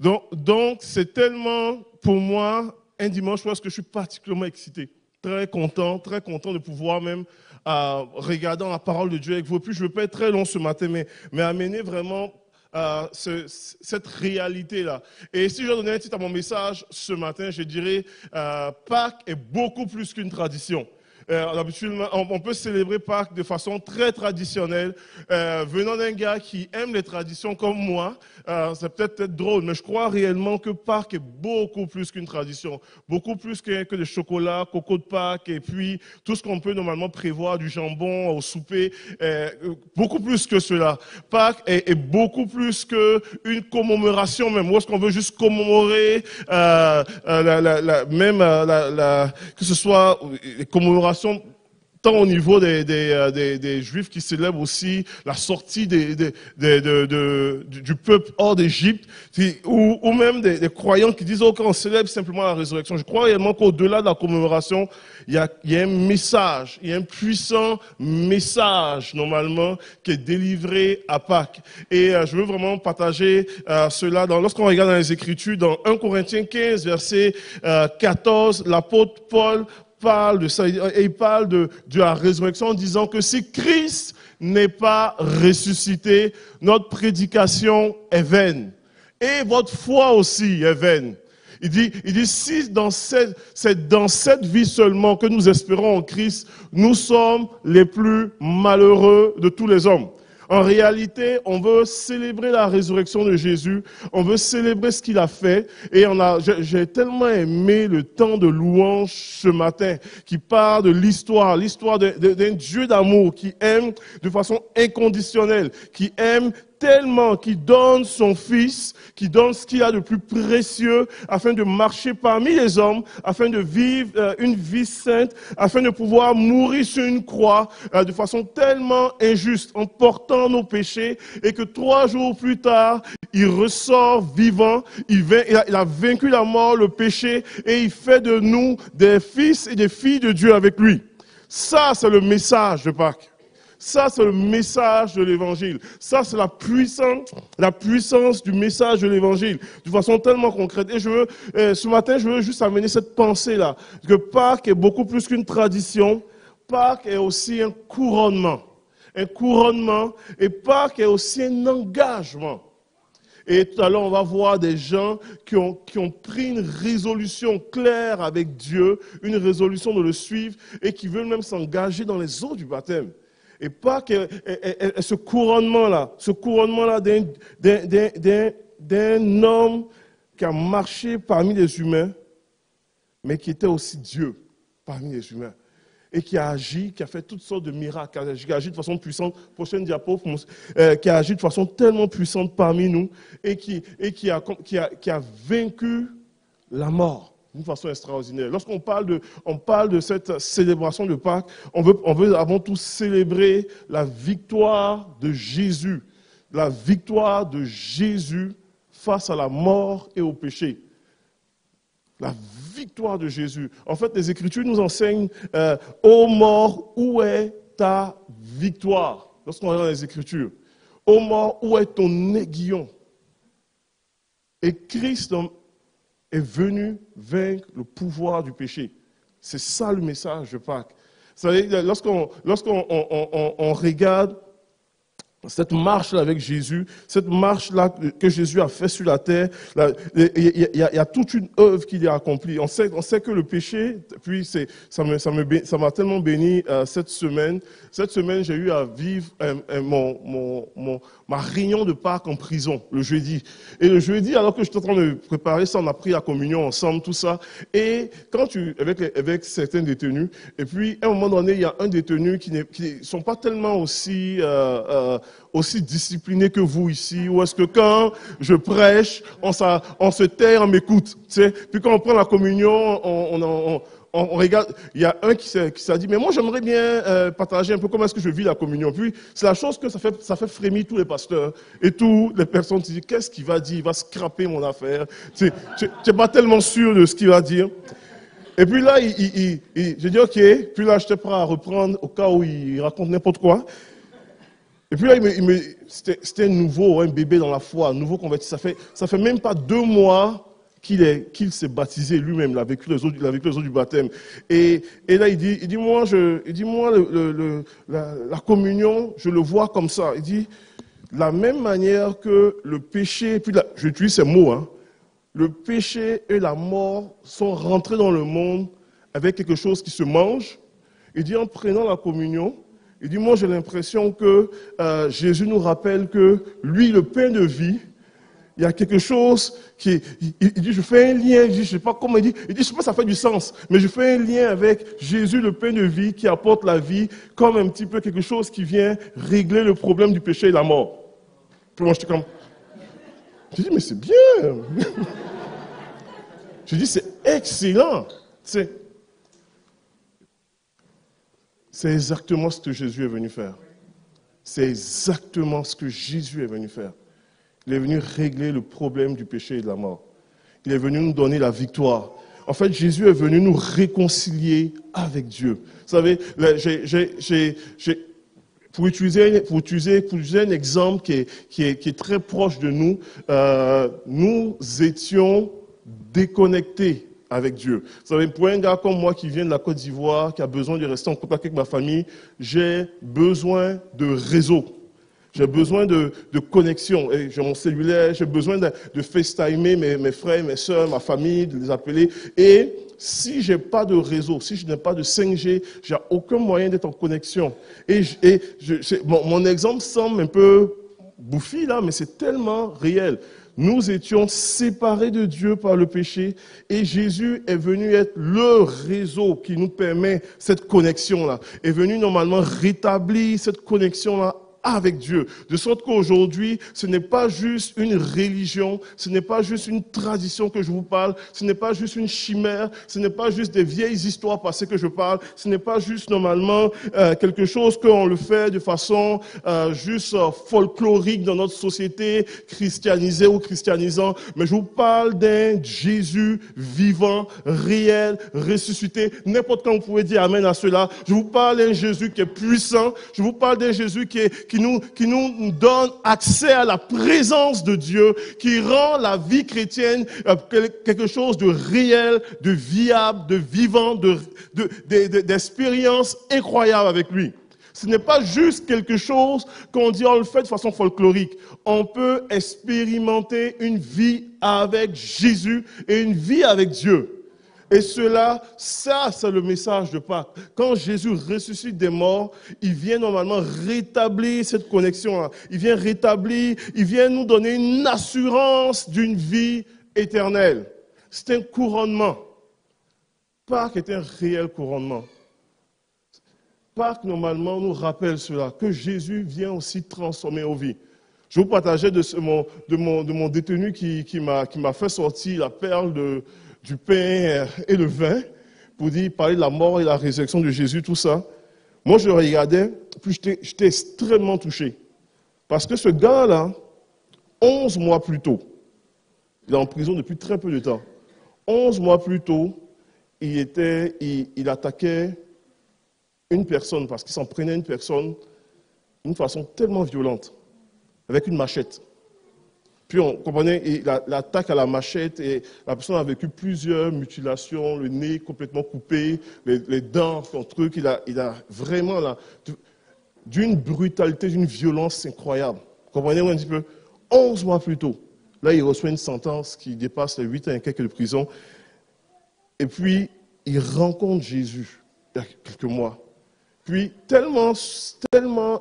Donc c'est tellement, pour moi, un dimanche parce que je suis particulièrement excité, très content de pouvoir même regarder la parole de Dieu avec vous. Puis je ne veux pas être très long ce matin, mais amener vraiment cette réalité-là. Et si je donnais un titre à mon message ce matin, je dirais Pâques est beaucoup plus qu'une tradition. D'habitude, on peut célébrer Pâques de façon très traditionnelle. Venant d'un gars qui aime les traditions comme moi, c'est peut-être drôle, mais je crois réellement que Pâques est beaucoup plus qu'une tradition, beaucoup plus que le chocolat, coco de Pâques, et puis tout ce qu'on peut normalement prévoir, du jambon au souper, beaucoup plus que cela. Pâques est beaucoup plus qu'une commémoration même, où est-ce qu'on veut juste commémorer, que ce soit les commémorations tant au niveau des Juifs qui célèbrent aussi la sortie du peuple hors d'Égypte, ou même des croyants qui disent qu'on célèbre simplement la résurrection. Je crois réellement qu'au-delà de la commémoration, il y a un message, il y a un puissant message normalement qui est délivré à Pâques. Et je veux vraiment partager cela lorsqu'on regarde dans les Écritures, dans 1 Corinthiens 15, verset 14, l'apôtre Paul parle de ça, et il parle de la résurrection en disant que si Christ n'est pas ressuscité, notre prédication est vaine. Et votre foi aussi est vaine. Il dit si c'est dans cette vie seulement que nous espérons en Christ, nous sommes les plus malheureux de tous les hommes. En réalité, on veut célébrer la résurrection de Jésus, on veut célébrer ce qu'il a fait. Et j'ai tellement aimé le temps de louange ce matin, qui parle de l'histoire d'un Dieu d'amour qui aime de façon inconditionnelle, qui aime tellement, qui donne son Fils, qui donne ce qu'il a de plus précieux afin de marcher parmi les hommes, afin de vivre une vie sainte, afin de pouvoir mourir sur une croix de façon tellement injuste, en portant nos péchés, et que 3 jours plus tard, il ressort vivant, il a vaincu la mort, le péché, et il fait de nous des fils et des filles de Dieu avec lui. Ça, c'est le message de Pâques. Ça, c'est le message de l'Évangile. Ça, c'est la puissance du message de l'Évangile, de façon tellement concrète. Et ce matin, je veux juste amener cette pensée-là, que Pâques est beaucoup plus qu'une tradition. Pâques est aussi un couronnement. Un couronnement. Et Pâques est aussi un engagement. Et tout à l'heure, on va voir des gens qui ont pris une résolution claire avec Dieu, une résolution de le suivre, et qui veulent même s'engager dans les eaux du baptême. Et Pâques est ce couronnement-là d'un homme qui a marché parmi les humains, mais qui était aussi Dieu parmi les humains. Et qui a agi, qui a fait toutes sortes de miracles, qui a agi de façon puissante, prochaine diapo, qui a agi de façon tellement puissante parmi nous, et qui a vaincu la mort d'une façon extraordinaire. Lorsqu'on parle de cette célébration de Pâques, on veut avant tout célébrer la victoire de Jésus. La victoire de Jésus face à la mort et au péché. La victoire de Jésus. En fait, les Écritures nous enseignent ô mort, où est ta victoire? Lorsqu'on regarde les Écritures. Ô mort, où est ton aiguillon? Et Christ est venu vaincre le pouvoir du péché. C'est ça le message de Pâques. Vous savez, lorsqu'on regarde cette marche-là avec Jésus, cette marche-là que Jésus a fait sur la terre, il y a toute une œuvre qu'il a accomplie. On sait que le péché, puis ça m'a tellement béni cette semaine. Cette semaine, j'ai eu à vivre ma réunion de Pâques en prison, le jeudi. Et le jeudi, alors que j'étais en train de préparer ça, on a pris la communion ensemble, tout ça. Et avec certains détenus, et puis à un moment donné, il y a un détenu qui ne sont pas tellement aussi disciplinés que vous ici, ou est-ce que quand je prêche, on se tait, on m'écoute. Tu sais? Puis quand on prend la communion, on regarde, il y a un qui s'est dit, mais moi j'aimerais bien partager un peu comment est-ce que je vis la communion. Puis c'est la chose que ça fait frémir tous les pasteurs et toutes les personnes qui disent, qu'est-ce qu'il va dire? Il va scraper mon affaire. Tu n'es pas tellement sûr de ce qu'il va dire. Et puis là, j'ai dit, ok. Puis là, j'étais prêt à reprendre au cas où il raconte n'importe quoi. Et puis là, c'était nouveau, un bébé dans la foi, nouveau converti. Ça fait même pas 2 mois qu'il s'est baptisé lui-même, il a vécu les eaux du baptême. Et là, il dit moi, la communion, je le vois comme ça. Il dit, la même manière que le péché, puis là, j'utilise ces mots, hein, le péché et la mort sont rentrés dans le monde avec quelque chose qui se mange. Il dit, en prenant la communion, il dit, moi j'ai l'impression que Jésus nous rappelle que lui, le pain de vie, il y a quelque chose qui... Il dit, je fais un lien, je ne sais pas comment il dit, je ne sais pas si ça fait du sens, mais je fais un lien avec Jésus, le pain de vie, qui apporte la vie, comme un petit peu quelque chose qui vient régler le problème du péché et de la mort. Puis moi, j'étais comme... Je dis, mais c'est bien. Je dis, c'est excellent. C'est exactement ce que Jésus est venu faire. C'est exactement ce que Jésus est venu faire. Il est venu régler le problème du péché et de la mort. Il est venu nous donner la victoire. En fait, Jésus est venu nous réconcilier avec Dieu. Vous savez, pour utiliser un exemple qui est très proche de nous, nous étions déconnectés avec Dieu. Vous savez, pour un gars comme moi qui vient de la Côte d'Ivoire, qui a besoin de rester en contact avec ma famille, j'ai besoin de réseau. J'ai besoin de connexion. Et j'ai mon cellulaire, j'ai besoin de FaceTimer mes frères, mes soeurs, ma famille, de les appeler. Et si je n'ai pas de réseau, si je n'ai pas de 5G, je n'ai aucun moyen d'être en connexion. Mon exemple semble un peu bouffi là, mais c'est tellement réel. Nous étions séparés de Dieu par le péché et Jésus est venu être le réseau qui nous permet cette connexion-là. Est venu normalement rétablir cette connexion-là avec Dieu. De sorte qu'aujourd'hui, ce n'est pas juste une religion, ce n'est pas juste une tradition que je vous parle, ce n'est pas juste une chimère, ce n'est pas juste des vieilles histoires passées que je parle, ce n'est pas juste normalement quelque chose qu'on le fait de façon juste folklorique dans notre société, christianisée ou christianisant, mais je vous parle d'un Jésus vivant, réel, ressuscité. N'importe quand vous pouvez dire amen à cela. Je vous parle d'un Jésus qui est puissant, je vous parle d'un Jésus qui nous donne accès à la présence de Dieu, qui rend la vie chrétienne quelque chose de réel, de viable, de vivant, d'expérience incroyable avec lui. Ce n'est pas juste quelque chose qu'on dit, on le fait de façon folklorique. On peut expérimenter une vie avec Jésus et une vie avec Dieu. Et cela, ça, c'est le message de Pâques. Quand Jésus ressuscite des morts, il vient normalement rétablir cette connexion-là. Il vient nous donner une assurance d'une vie éternelle. C'est un couronnement. Pâques est un réel couronnement. Pâques, normalement, nous rappelle cela, que Jésus vient aussi transformer nos vies. Je vous partageais de mon détenu qui m'a fait sortir la perle du pain et le vin, pour parler de la mort et la résurrection de Jésus, tout ça. Moi, je le regardais, puis j'étais extrêmement touché. Parce que ce gars-là, 11 mois plus tôt, il est en prison depuis très peu de temps. 11 mois plus tôt, il attaquait une personne, parce qu'il s'en prenait une personne d'une façon tellement violente, avec une machette. Puis on comprenait l'attaque à la machette et la personne a vécu plusieurs mutilations, le nez complètement coupé, les dents, son truc. Il a vraiment d'une brutalité, d'une violence incroyable. Vous comprenez un petit peu? 11 mois plus tôt, là il reçoit une sentence qui dépasse les 8 ans et quelques de prison. Et puis il rencontre Jésus il y a quelques mois. Puis tellement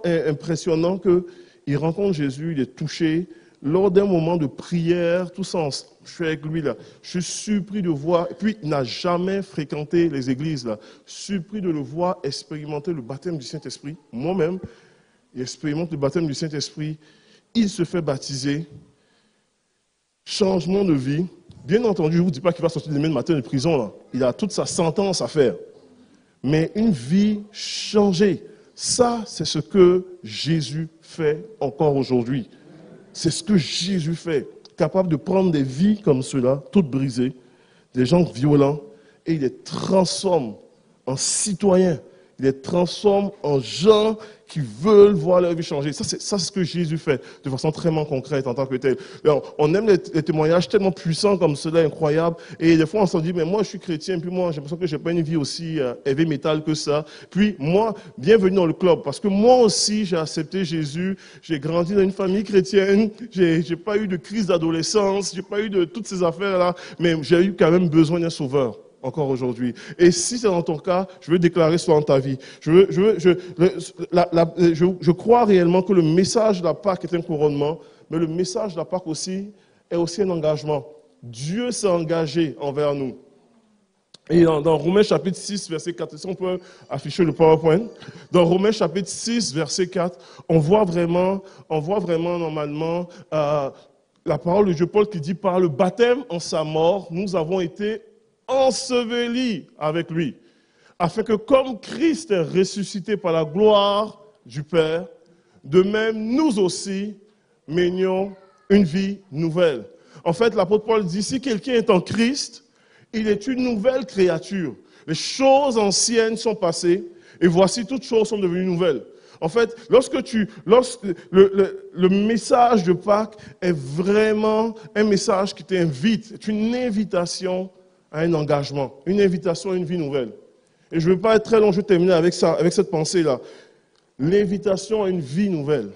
impressionnant qu'il rencontre Jésus, il est touché. Lors d'un moment de prière, tout ça, je suis avec lui là, je suis surpris de voir, et puis il n'a jamais fréquenté les églises là, surpris de le voir expérimenter le baptême du Saint-Esprit. Moi-même, il expérimente le baptême du Saint-Esprit, il se fait baptiser, changement de vie. Bien entendu, je ne vous dis pas qu'il va sortir demain matin de prison là, il a toute sa sentence à faire. Mais une vie changée, ça c'est ce que Jésus fait encore aujourd'hui. C'est ce que Jésus fait, capable de prendre des vies comme cela, toutes brisées, des gens violents, et il les transforme en citoyens Il les transforme en gens qui veulent voir leur vie changer. Ça, c'est ce que Jésus fait de façon très concrète en tant que tel. Alors, on aime les témoignages tellement puissants comme cela, incroyables. Et des fois, on s'en dit, mais moi, je suis chrétien, puis moi, j'ai l'impression que je n'ai pas une vie aussi heavy metal que ça. Puis moi, bienvenue dans le club, parce que moi aussi, j'ai accepté Jésus. J'ai grandi dans une famille chrétienne. J'ai pas eu de crise d'adolescence. J'ai pas eu de toutes ces affaires-là. Mais j'ai eu quand même besoin d'un sauveur. Encore aujourd'hui. Et si c'est dans ton cas, je veux déclarer cela dans ta vie. Je crois réellement que le message de la Pâque est un couronnement, mais le message de la Pâque aussi est aussi un engagement. Dieu s'est engagé envers nous. Et dans Romains chapitre 6, verset 4, si on peut afficher le PowerPoint, dans Romains chapitre 6, verset 4, on voit vraiment normalement la parole de Dieu Paul qui dit, par le baptême en sa mort, nous avons été ensevelis avec lui, afin que comme Christ est ressuscité par la gloire du Père, de même nous aussi menions une vie nouvelle. En fait, l'apôtre Paul dit, si quelqu'un est en Christ, il est une nouvelle créature. Les choses anciennes sont passées et voici toutes choses sont devenues nouvelles. En fait, lorsque le message de Pâques est vraiment un message qui t'invite, c'est une invitation à un engagement, une invitation à une vie nouvelle. Et je ne veux pas être très long, je vais terminer avec ça, avec cette pensée-là. L'invitation à une vie nouvelle.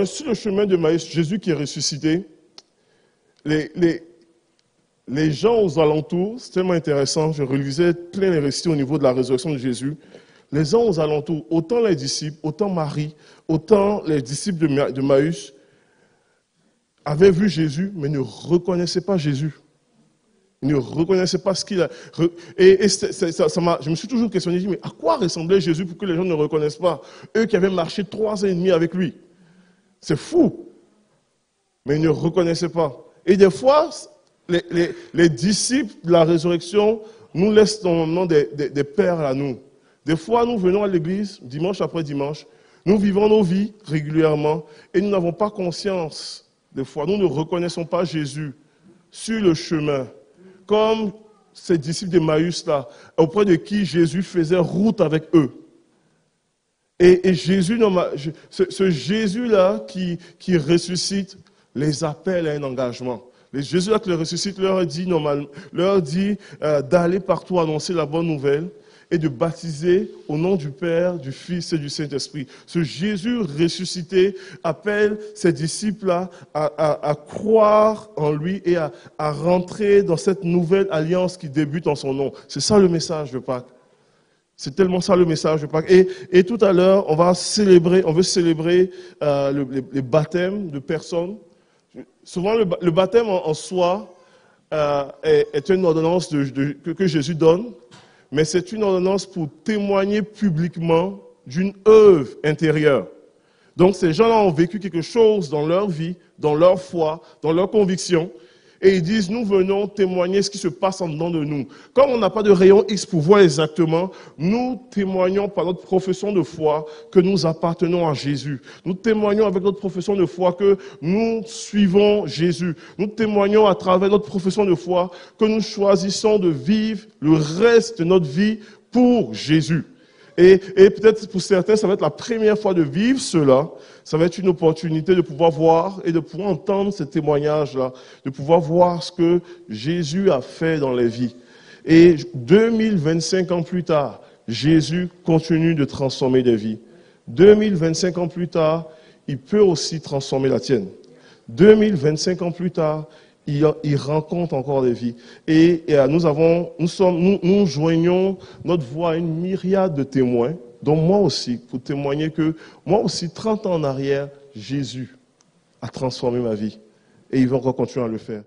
Sur le chemin de Maïs, Jésus qui est ressuscité, les gens aux alentours, c'est tellement intéressant, je relisais plein les récits au niveau de la résurrection de Jésus. Les gens aux alentours, autant les disciples, autant Marie, autant les disciples de Maïs, avaient vu Jésus, mais ne reconnaissaient pas Jésus. Ils ne reconnaissaient pas ce qu'il a. Je me suis toujours questionné, mais à quoi ressemblait Jésus pour que les gens ne le reconnaissent pas? Eux qui avaient marché 3 ans et demi avec lui. C'est fou. Mais ils ne reconnaissaient pas. Et des fois, les disciples de la résurrection nous laissent normalement des perles à nous. Des fois, nous venons à l'église, dimanche après dimanche, nous vivons nos vies régulièrement et nous n'avons pas conscience. Des fois, nous ne reconnaissons pas Jésus sur le chemin, comme ces disciples d'Emmaüs là, auprès de qui Jésus faisait route avec eux. Et Jésus, ce Jésus-là qui ressuscite, les appelle à un engagement. Jésus-là qui les ressuscite leur dit d'aller partout annoncer la bonne nouvelle et de baptiser au nom du Père, du Fils et du Saint-Esprit. Ce Jésus ressuscité appelle ses disciples à croire en lui et à rentrer dans cette nouvelle alliance qui débute en son nom. C'est ça le message de Pâques. C'est tellement ça le message de Pâques. Et tout à l'heure, on veut célébrer les baptêmes de personnes. Souvent, le baptême en soi est une ordonnance que Jésus donne. Mais c'est une ordonnance pour témoigner publiquement d'une œuvre intérieure. Donc ces gens-là ont vécu quelque chose dans leur vie, dans leur foi, dans leurs convictions, et ils disent, nous venons témoigner ce qui se passe en dedans de nous. Comme on n'a pas de rayon X pour voir exactement, nous témoignons par notre profession de foi que nous appartenons à Jésus. Nous témoignons avec notre profession de foi que nous suivons Jésus. Nous témoignons à travers notre profession de foi que nous choisissons de vivre le reste de notre vie pour Jésus. Et peut-être pour certains, ça va être la première fois de vivre cela. Ça va être une opportunité de pouvoir voir et de pouvoir entendre ces témoignages-là, de pouvoir voir ce que Jésus a fait dans les vies. Et 2025 ans plus tard, Jésus continue de transformer des vies. 2025 ans plus tard, il peut aussi transformer la tienne. 2025 ans plus tard, il rencontre encore des vies. Et nous joignons notre voix à une myriade de témoins, dont moi aussi, pour témoigner que moi aussi, 30 ans en arrière, Jésus a transformé ma vie. Et il va encore continuer à le faire.